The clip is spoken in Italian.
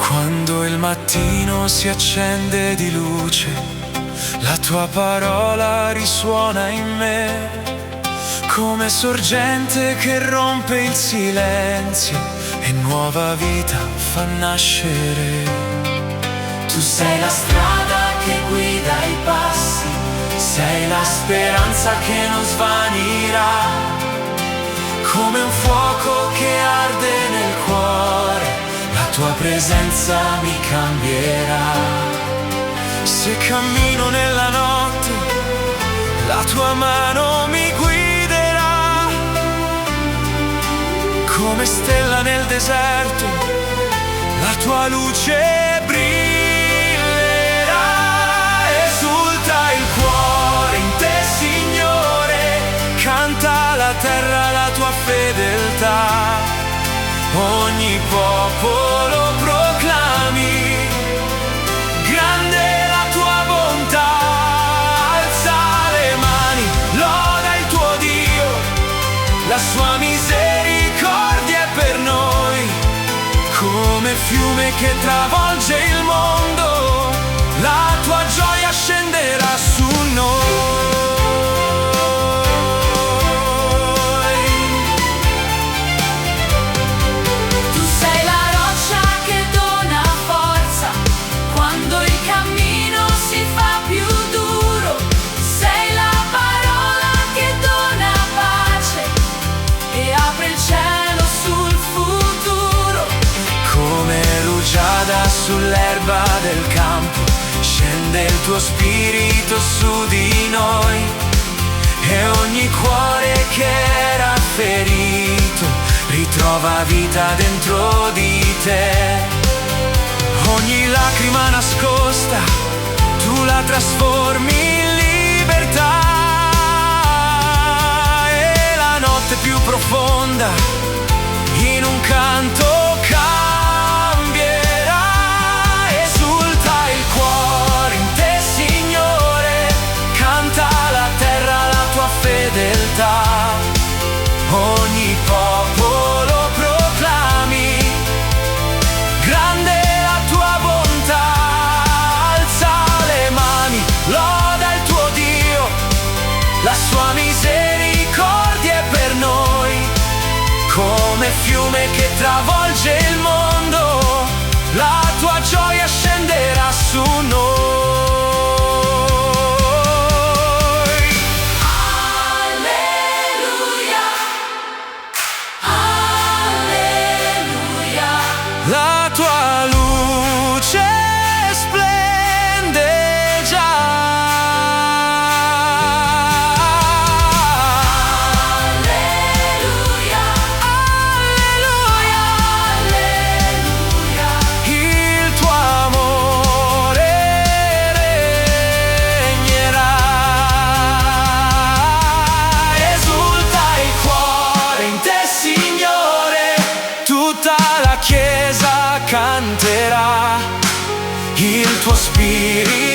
Quando il mattino si accende di luce, la tua parola risuona in me, come sorgente che rompe il silenzio e nuova vita fa nascere. Tu sei la strada che guida i passi, sei la speranza che non svanirà, come un fuoco che arde nel cuore, la tua presenza mi cambierà. Se cammino nella notte, la tua mano mi guiderà, come stella nel deserto, la tua luce brillerà. Esulta il cuore in te, Signore, canta la terra la tua fedeltà. Ogni popolo proclami, grande la tua bontà. Alza le mani, loda il tuo Dio, la sua misericordia è per noi, come fiume che travolge il mondo, la tua gioia scenderà su noi. Sull'erba del campo scende il tuo spirito su di noi, e ogni cuore che era ferito ritrova vita dentro di te. Ogni lacrima nascosta tu la trasformi in libertà, e la notte più profonda in un canto fedeltà. Ogni popolo proclami, grande la tua bontà. Alza le mani, loda il tuo Dio, la sua misericordia è per noi, come fiume che travolge il mondo, la tua gioia scenderà su noi. La tua luce splende già. Alleluia, alleluia, alleluia. Il tuo amore regnerà. Esulta il cuore in te, Signore, tutta la Chiesa canterà, il tuo spirito